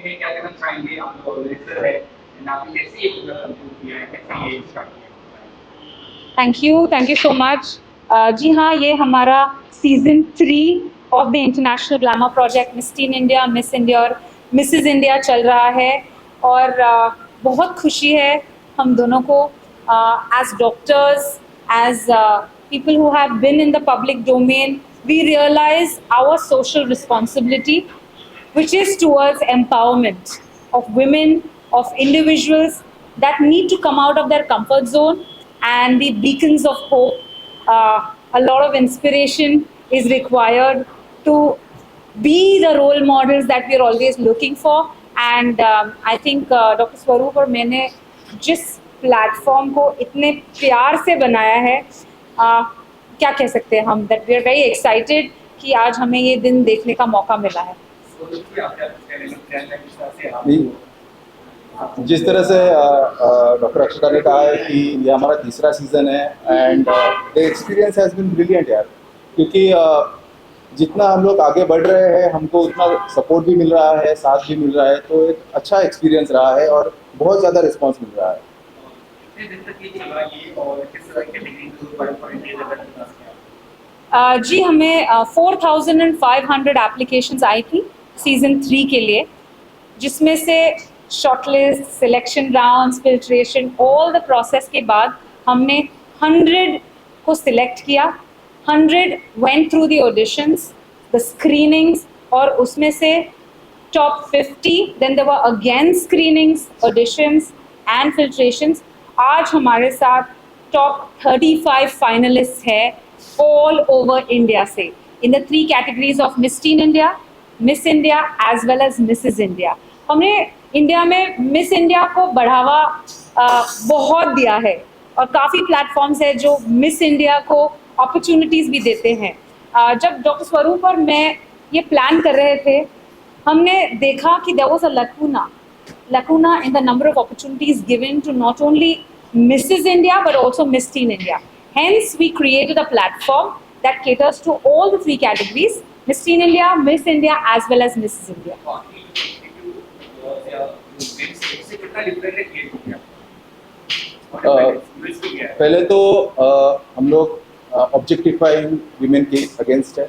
में क्या कहना चाहेंगे? आप लोग ऑर्गेनाइजर है एंड आपने कैसे ये प्रोग्राम कंप्लीट किया है, कैसे ये स्टार्ट किया? Thank you so much. जी हाँ, ये हमारा season 3 of the international glamour project Miss Teen India, Miss India और मिसेज इंडिया चल रहा है और बहुत खुशी है हम दोनों को as doctors, as people who have been in the public domain, we realize our social responsibility, which is towards empowerment of women, of individuals that need to come out of their comfort zone and be beacons of hope. A lot of inspiration is required to be the role models that we're always looking for. And I think Dr. Swaroop और मैंने जिस platform को इतने प्यार से बनाया है, क्या कह सकते हैं हम, that we are very excited कि आज हमें ये दिन देखने का मौका मिला है। जिस तरह से डॉक्टर अक्षता ने कहा है कि ये हमारा तीसरा सीज़न है and the experience has been brilliant यार, क्योंकि जितना हम लोग आगे बढ़ रहे हैं हमको उतना सपोर्ट भी मिल रहा है, साथ भी मिल रहा है, तो एक अच्छा एक्सपीरियंस रहा है और बहुत ज़्यादा रिस्पॉन्स मिल रहा है। जी हमें 4500 एप्लीकेशंस आई थी सीज़न 3 के लिए, जिसमें से shortlist, selection rounds, filtration, all the process के बाद हमने 100 को सिलेक्ट किया। 100 went through the auditions, the screenings, और उसमें से top 50, then there were again screenings, auditions and filtrations. आज हमारे साथ टॉप 35 फाइनलिस्ट है all over India से, in the 3 categories of Miss Teen India, Miss India as well as Mrs. India। हमने India में मिस इंडिया को बढ़ावा बहुत दिया है और काफ़ी प्लेटफॉर्म्स है जो मिस इंडिया को अपॉर्चुनिटीज़ भी देते हैं। जब डॉक्टर स्वरूप और मैं ये प्लान कर रहे थे, हमने देखा कि there was a lacuna in the number of opportunities given to not only Mrs. India but also Miss Teen India. Hence, we created a platform that caters to all the 3 categories: Miss Teen India, Miss India, as well as Mrs. India. पहले तो हम लोग objectifying women के against है,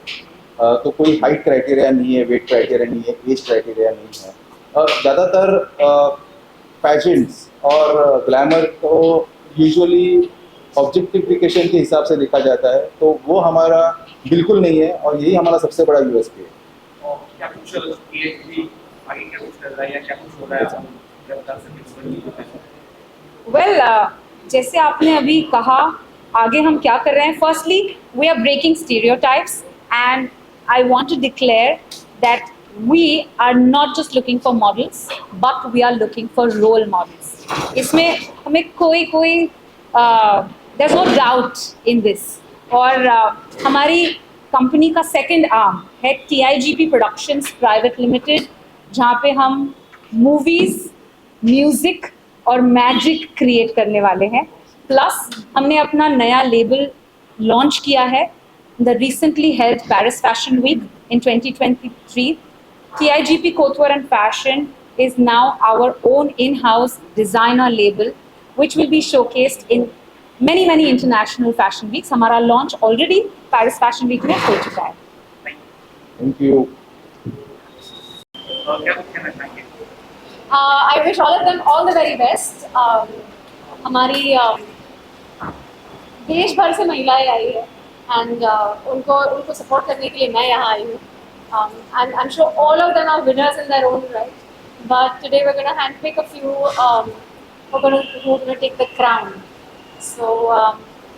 तो कोई height criteria नहीं है, वेट क्राइटेरिया नहीं है, एज क्राइटेरिया नहीं है। ज़्यादातर पैजेंट्स और ग्लैमर को यूजुअली ऑब्जेक्टिफिकेशन के हिसाब से देखा जाता है, तो वो हमारा बिल्कुल नहीं है और यही हमारा सबसे बड़ा यूएसपी है। वेल, जैसे आपने अभी कहा, आगे हम क्या कर रहे हैं? Firstly, we are breaking stereotypes and I want to declare that we are not just looking for models but we are looking for role models. इसमें हमें कोई there's no doubt in this। और हमारी कंपनी का second arm है TIGP productions private limited, जहाँ पे हम मूवीज़, म्यूज़िक और मैजिक क्रिएट करने वाले हैं। प्लस हमने अपना नया लेबल लॉन्च किया है the recently held Paris fashion week in 2023। TIGP Couture and Fashion is now our own in-house designer label which will be showcased in many international fashion weeks। हमारा launch already Paris fashion week में हो चुका है। Thank you. I wish all of them all the very best। हमारी देश भर से महिलाएं आई है एंड उनको सपोर्ट करने के लिए मैं यहाँ आई हूँ। And I'm sure all of them are winners in their own right, but today we're going to handpick a few who are going to take the crown। So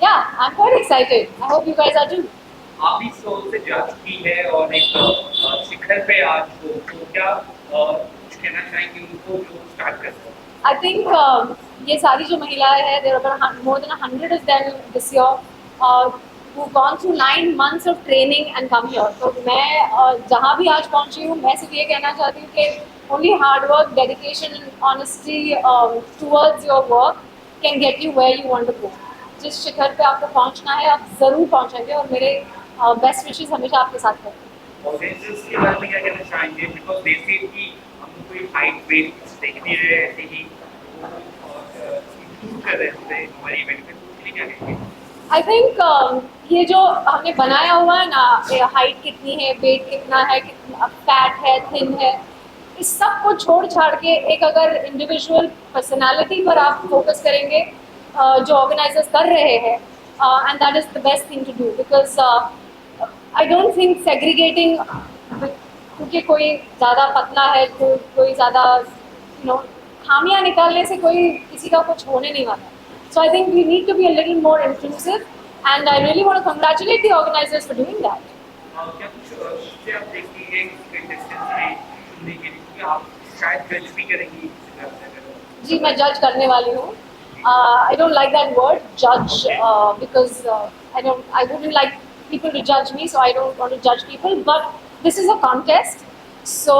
yeah, I'm quite excited। I hope you guys are too। आप इस show से जा चुकी है और एक शिखर पे आज हो, तो क्या कुछ कहना चाहेंगे उनको जो स्टार्ट कर रहे हैं? I think ये सारी जो महिलाएं हैं, there are more than 100 of them this year who've gone through 9 months of training and come here। तो मैं जहाँ भी आज पहुँची हूँ, मैं सिर्फ ये कहना चाहती हूँ कि only hard work, dedication and honesty towards your work can get you where you want to go। जिस शिखर पे आपको पहुँचना है, आप ज़रूर पहुँचेंगे और मेरे बेस्ट विशेस हमेशा आपके साथ हैं। ऑडियंसेस के बारे में क्या कहना चाहेंगे? बिकॉज़ दे से कि हमको कोई हाइट वेट देख नहीं रहे ऐसे ही इंक्लूड कर रहे थे हमारी इवेंट में, उसके लिए क्या कहेंगे? आई थिंक ये जो हमने बनाया हुआ है ना, हाइट कितनी है, वेट कितना है, कितना फैट है, थिन है, इस सब को छोड़ छाड़ के एक अगर इंडिविजुअल पर्सनालिटी पर आप फोकस करेंगे जो ऑर्गेनाइजर्स कर रहे हैं, and that is the best thing to do, because I don't think segregating क्योंकि कोई ज़्यादा पतला है, कोई ज़्यादा खामियां निकालने से कोई किसी का कुछ होने नहीं वाला. So I think we need to be a little more inclusive, and I really want to congratulate the organizers for doing that. क्या कुछ चीज़ें आप देखती हैं कंटेस्टेंट्स में चुनने के लिए, क्योंकि आप शायद जज भी करेंगी? जी, मैं जज करने वाली हूँ. I don't like that word judge because I wouldn't like people to judge me, so I don't want to judge people. But this is a contest, so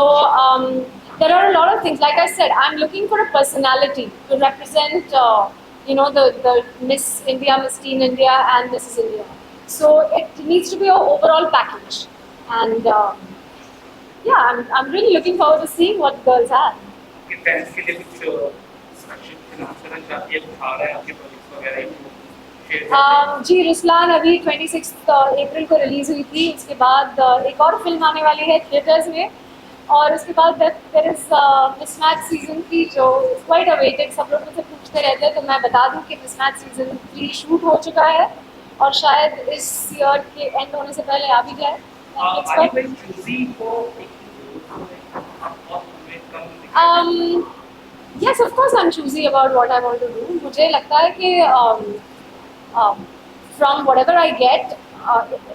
there are a lot of things. Like I said, I'm looking for a personality to represent. The Miss India, Miss Teen India, and Mrs. India. So it needs to be an overall package, and yeah, I'm really looking forward to seeing what the girls have. कि fans के लिए कुछ संक्षिप्त नाम करना चाहती है, कुछ आ रहा है आपके प्रोजेक्ट्स वगैरह? जी, रुस्लान अभी 26 अप्रैल को रिलीज हुई थी. उसके बाद एक और फिल्म आने वाली है थिएटर्स में, और उसके बाद देयर इज मिसमैच सीजन 3 जो क्वाइट अवेटेड. सब लोग मुझसे पूछते रहते हैं, तो मैं बता दूं कि मिसमैच सीजन 3 शूट हो चुका है और शायद इस ईयर के एंड होने से पहले आ भी जाए. Yes, of course I'm choosy about what I want to do. मुझे लगता है कि from whatever I get,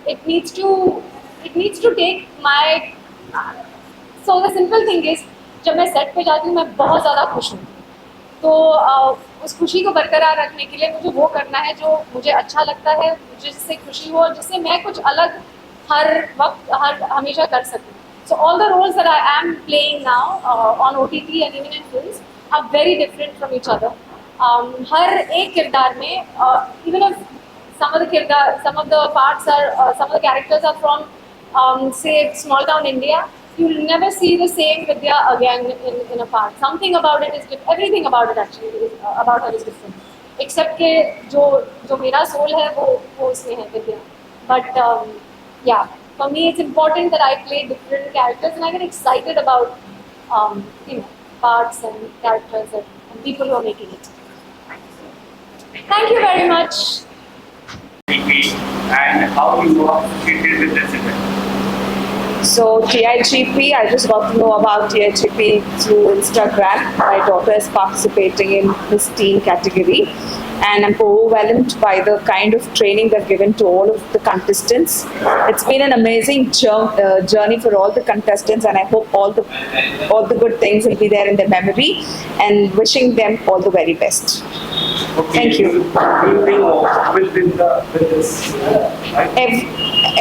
it needs to take my. So the simple thing is, जब मैं सेट पे जाती हूँ मैं बहुत ज़्यादा खुश हूँ, तो उस खुशी को बरकरार रखने के लिए मुझे वो करना है जो मुझे अच्छा लगता है, जिससे खुशी हो, जिससे मैं कुछ अलग हमेशा कर सकूँ. So all the roles that I am playing now on OTT and even in films are very different from each other. हर एक किरदार में, even if some of the parts are, some of the characters are from say small town India, you'll never see the same Vidya again in a part. Something about it is different. Everything about it actually about her is different. Except के जो मेरा soul है वो उसमें है Vidya. But yeah, for me it's important that I play different characters and I get excited about parts and characters and people who are making it. Thank you very much. And how you are associated with this event? So TIGP, I just got to know about TIGP through Instagram. My daughter is participating in this teen category, and I'm overwhelmed by the kind of training they've given to all of the contestants. It's been an amazing journey for all the contestants, and I hope all the good things will be there in their memory, and wishing them all the very best. Okay. Thank you.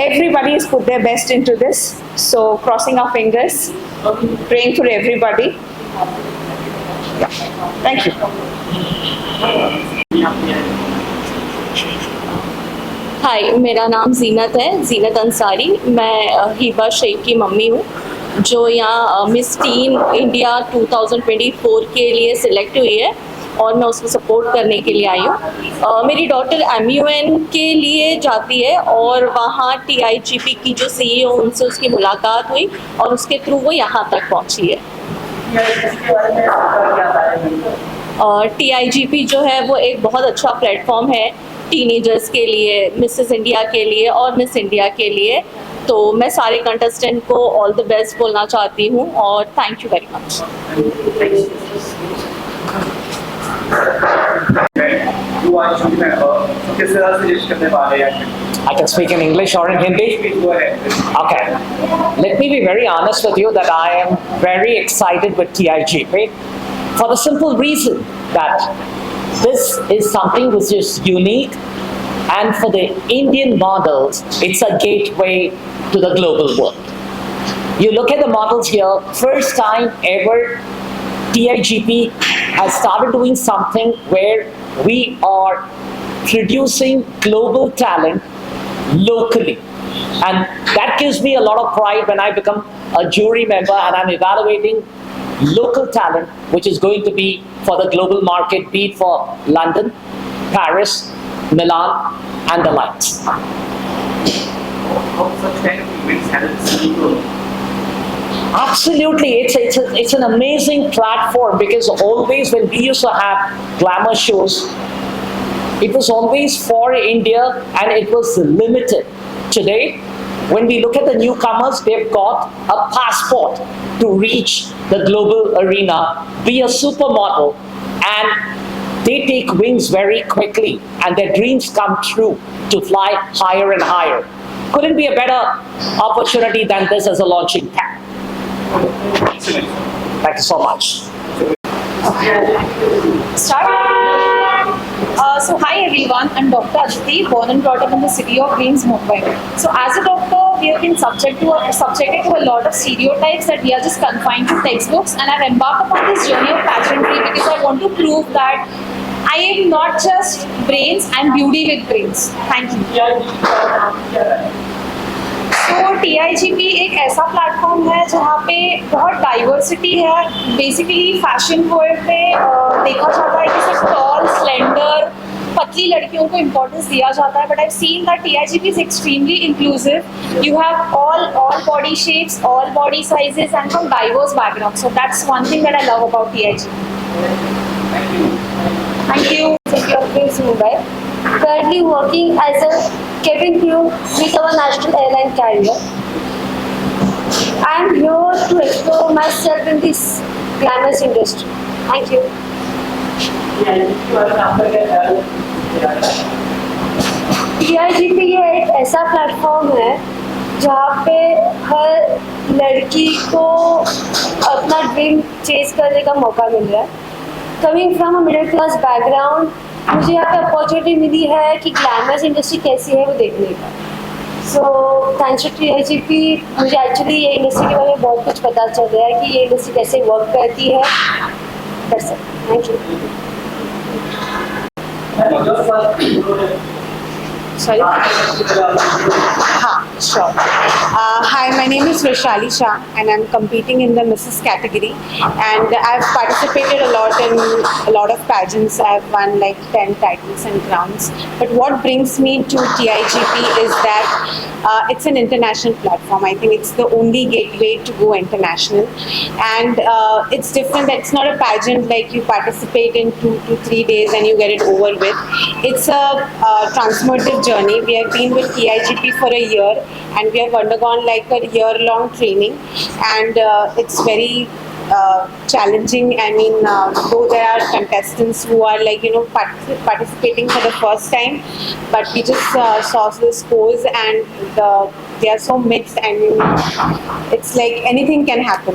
Everybody has put their best into this, so crossing our fingers, praying for everybody. Yeah. Thank you. हाय, मेरा नाम जीनत है, जीनत अंसारी. मैं हिबा शेख की mummy हूँ, जो यहाँ miss Teen India 2024 के लिए सिलेक्ट हुई है, और मैं उसको सपोर्ट करने के लिए आई हूँ. मेरी डॉटर MUN के लिए जाती है, और वहाँ TIGP की जो CEO उनसे उसकी मुलाकात हुई, और उसके थ्रू वो यहाँ तक पहुँची है. TIGP जो है वो एक बहुत अच्छा प्लेटफॉर्म है टीनेजर्स के लिए, मिसेस इंडिया के लिए और मिस इंडिया के लिए. तो मैं सारे कंटेस्टेंट को ऑल द बेस्ट बोलना चाहती हूँ, और thank you very much. I can speak in English or in Hindi? Okay. Let me be very honest with you that I am very excited with TIGP for the simple reason that this is something which is unique, and for the Indian models, it's a gateway to the global world. You look at the models here, first time ever TIGP has started doing something where we are producing global talent locally, and that gives me a lot of pride when I become a jury member and I'm evaluating local talent, which is going to be for the global market, be it for London, Paris, Milan, and the likes. How such kind of events helps people? Absolutely, it's an amazing platform, because always when we used to have glamour shows, it was always for India and it was limited. Today, when we look at the newcomers, they've got a passport to reach the global arena, be a supermodel, and they take wings very quickly and their dreams come true to fly higher and higher. Couldn't be a better opportunity than this as a launching pad. Excellent. Thank you so much. Start. So hi everyone, I'm Dr. Aditi, born and brought up in the city of Queens, Mumbai. So as a doctor, we have been subjected to a lot of stereotypes that we are just confined to textbooks, and I've embarked upon this journey of pageantry because I want to prove that I am not just brains, I'm beauty with brains. Thank you. तो TIGP एक ऐसा platform है जहाँ पे बहुत diversity है. Basically fashion world में देखा जाता है कि सिर्फ टॉल, स्लेंडर, पतली लड़कियों को इम्पोर्टेंस दिया जाता है. But I seen that TIGP is extremely inclusive. You have all body shapes, all body sizes and from diverse background. So that's one thing that I love about TIGP. Thank you, City of Queens, Mumbai. Currently working as a cabin crew with our national airline carrier. I am here to explore myself in this glamorous industry. Thank you. TIGP ये एक ऐसा platform है जहाँ पे हर लड़की को अपना dream chase करने का मौका मिल रहा है. Coming from a middle class background, मुझे यहाँ पे अपॉर्चुनिटी मिली है कि ग्लैमरस इंडस्ट्री कैसी है वो देखने का. सो थैंक्स टू TIGP मुझे एक्चुअली ये इंडस्ट्री के बारे में बहुत कुछ पता चल रहा है कि ये इंडस्ट्री कैसे वर्क करती है. Thank you. Sorry? Sure. Hi, my name is Vaishali Shah and I'm competing in the Mrs. category, and I've participated a lot in a lot of pageants. I've won like 10 titles and crowns. But what brings me to TIGP is that it's an international platform. I think it's the only gateway to go international, and it's different. It's not a pageant like you participate in 2 to 3 days and you get it over with. It's a transformative journey. We have been with TIGP for a year and we have undergone like a year-long training, and it's very challenging. I mean, though there are contestants who are like, participating for the first time, but we just saw the scores and they are so mixed. I mean, it's like anything can happen.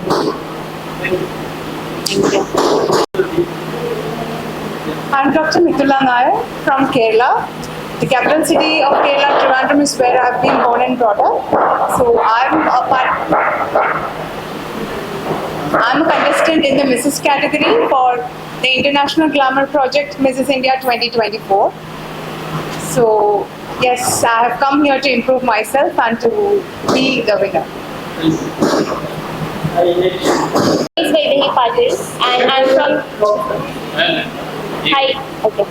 Thank you. I'm Dr. Mitula Nair from Kerala. The capital city of Kerala, Trivandrum, is where I've been born and brought up. So I'm a contestant in the Mrs. category for the International Glamour Project Mrs. India 2024. So yes, I have come here to improve myself and to be the winner. It's Vaidehi Patil and I'm from... Hi. Okay.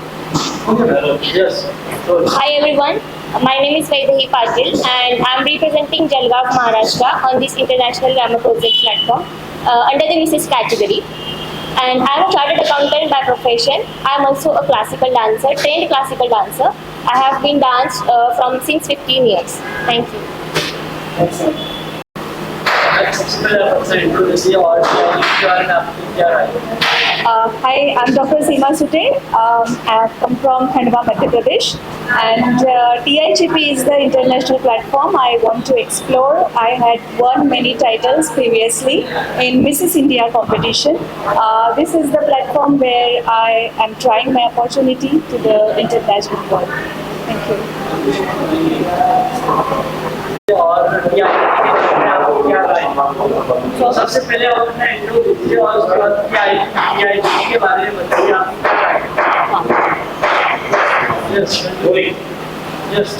Hi everyone. My name is Vaidehi Patil and I'm representing Jalgaon, Maharashtra on this International Glamour Project platform under the Mrs. category. And I'm a chartered accountant by profession. I'm also a classical dancer, trained classical dancer. I have been danced since 15 years. Thank you. Hi, I'm Dr. Seema Sute. I've come from Khandwa, Madhya Pradesh, and TIGP is the international platform I want to explore. I had won many titles previously in Mrs. India competition. This is the platform where I am trying my opportunity to the international world. Thank you. तो सबसे पहले आप अपना intro दीजिए और उसके बाद TIGP के बारे में बताइए. आप क्या राय है? Yes,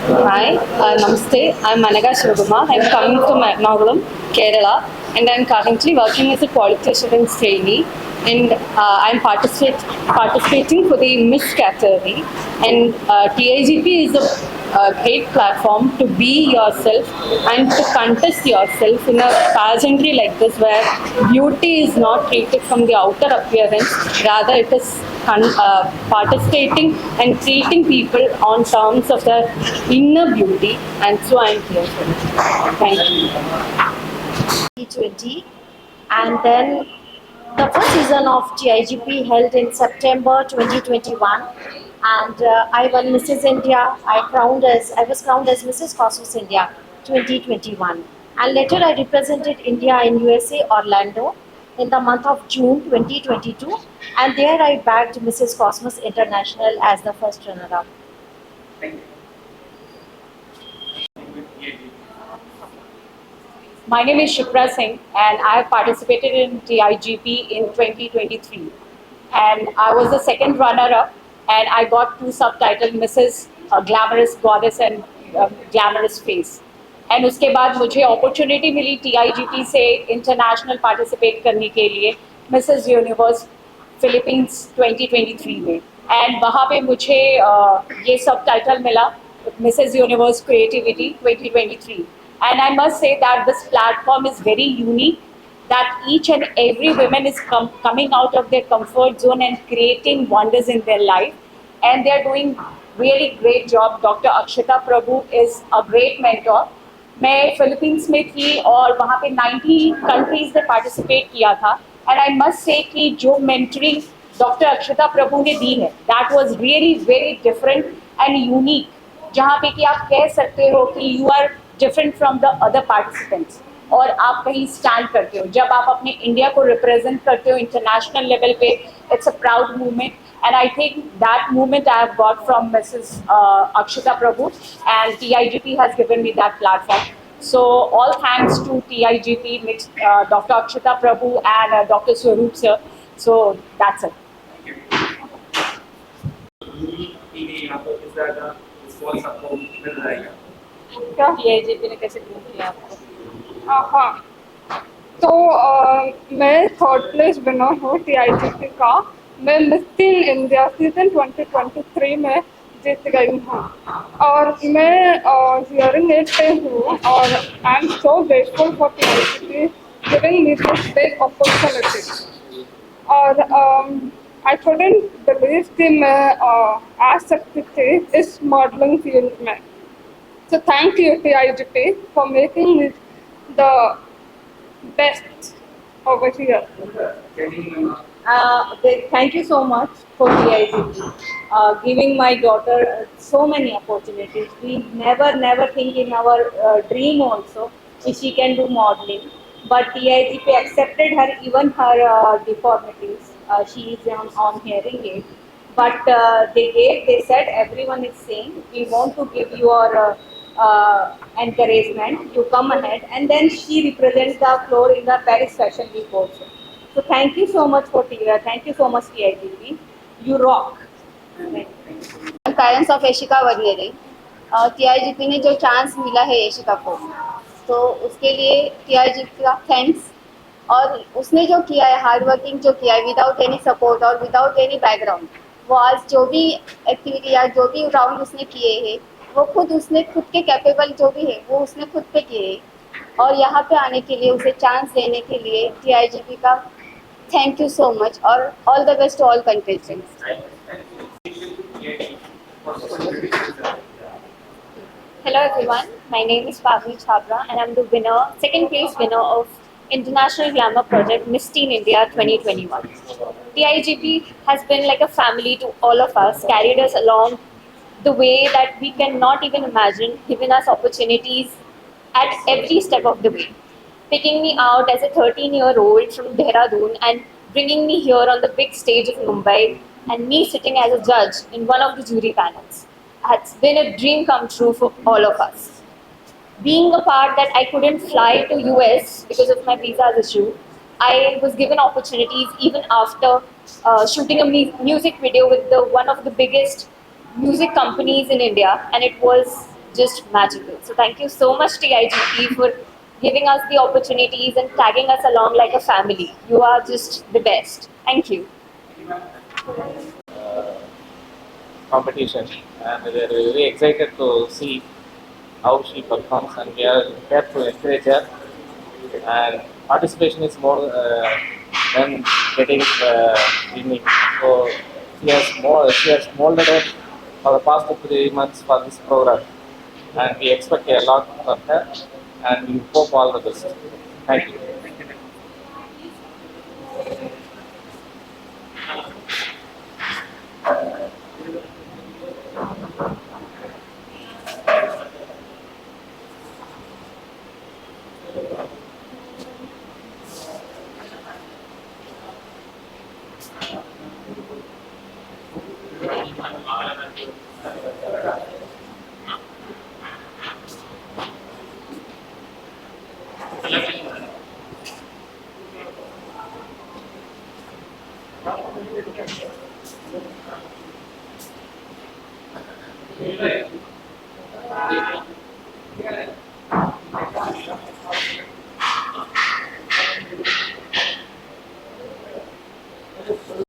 Hi, Namaste. I'm Managa Shivaguma. I'm coming from Ernakulam, Kerala, and I'm currently working as a quality assurance trainee. And I'm participating for the Miss category. And TIGP is a great platform to be yourself and to contest yourself in a pageantry like this, where beauty is not treated from the outer appearance, rather it is participating and treating people on terms of their inner beauty, and so I'm here for it. Thank you. T20, and then the first season of TIGP held in September 2021, and I won Mrs. India. I was crowned as Mrs. Cosmos India 2021, and later I represented India in USA Orlando in the month of June 2022, and there I bagged Mrs. Cosmos International as the first runner-up. Thank you. My name is Shipra Singh, and I have participated in TIGP in 2023. And I was the second runner-up, and I got two subtitles, Mrs. Glamorous Goddess and Glamorous Face. And उसके बाद मुझे opportunity मिली TIGP से international participate करने के लिए Mrs. Universe Philippines 2023 में. And वहाँ पे मुझे ये subtitle मिला Mrs. Universe Creativity 2023. And I must say that this platform is very unique, that each and every woman is coming out of their comfort zone and creating wonders in their life. And they're doing really great job. Dr. Akshita Prabhu is a great mentor. मैं Philippines में थी और वहाँ पे 90 countries ने participate किया था. And I must say कि जो मेंटरिंग डॉक्टर अक्षता प्रभु ने दी है, that was really very different and unique, जहाँ पे कि आप कह सकते हो कि you are different from the other participants और आप कहीं स्टैंड करते हो. जब आप अपने इंडिया को रिप्रेजेंट करते हो इंटरनेशनल लेवल पे, it's a proud movement. And I think that movement I have got from Mrs. Akshita Prabhu, and TIGP has given me that platform. So all thanks to TIGP, Dr. Akshita Prabhu and Dr. Swaroop sir. So that's it. क्या TIGP ने कैसे groom किया आपको? हाँ, तो मैं third place winner हूँ TIGP का. मैं मिस टीन इंडिया सीजन 2023 में जीत गई हूँ और मैं हियरिंग एड पे हूँ और I am so grateful for TIGP giving me this big opportunity. और आई कुडंट बिलीव कि मैं आ सकती थी इस मॉडलिंग फील्ड में. So thank you TIGP for making me the best over here. Thank you so much for TIGP giving my daughter so many opportunities. We never think in our dream also if she can do modeling, but TIGP accepted her, even her deformities. She is on hearing aid, but they said everyone is saying we want to give you our encouragement to come ahead, and then she represents the floor in the Paris Fashion Week also. So thank you so much for thank you so much TIGP. You rock. Parents of Yashika Variyare. TIGP ने जो chance मिला है यशिका को, तो उसके लिए TIGP का thanks. और उसने जो किया है, हार्ड वर्किंग जो किया है विदाउट एनी सपोर्ट और विदाउट एनी बैकग्राउंड, वो आज जो भी एक्टिविटी या जो भी राउंड उसने किए हैं वो उसने खुद के कैपेबल जो भी है वो उसने खुद पे किए हैं. और यहाँ पे आने के लिए, उसे चांस देने के लिए TIGP का थैंक यू सो मच और all the best to all contestants. Hello everyone, my name is Pavni Chhabra and I'm the second place winner of International Glamour Project Miss Teen India 2021. TIGP has been like a family to all of us, carried us along the way that we cannot even imagine, given us opportunities at every step of the way. Picking me out as a 13-year-old from Dehradun and bringing me here on the big stage of Mumbai, and me sitting as a judge in one of the jury panels. It's been a dream come true for all of us. Being a part that I couldn't fly to US because of my visa issue, I was given opportunities even after shooting a music video with one of the biggest music companies in India, and it was just magical. So thank you so much TIGP for giving us the opportunities and tagging us along like a family. You are just the best. Thank you. Competition, and we are very excited to see how she performs, and we are here to encourage her. And participation is more than getting winning. So she has molded it for the past 3 months for this program, and we expect a lot from her, and we hope all the best. Thank you.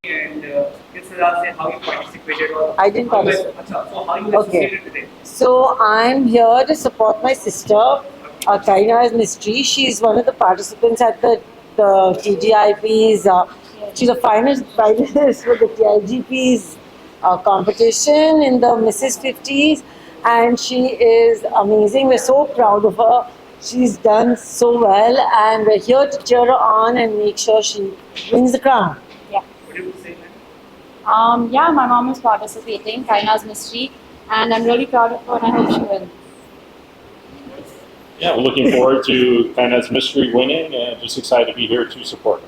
And this is how you participated or I didn't how you- participate. So how you Okay. associated with it? So I'm here to support my sister, Kaina's Mystery. She's one of the participants at the TGIP's. She's a finalist for the TIGP's competition in the Mrs. 50s, and she is amazing. We're so proud of her. She's done so well, and we're here to cheer her on and make sure she wins the crown. What do you say, man? Yeah, my mom is participating, Kaina's Mystery, and I'm really proud of her and I hope she wins. Yeah, we're looking forward to Kaina's Mystery winning and just excited to be here to support her.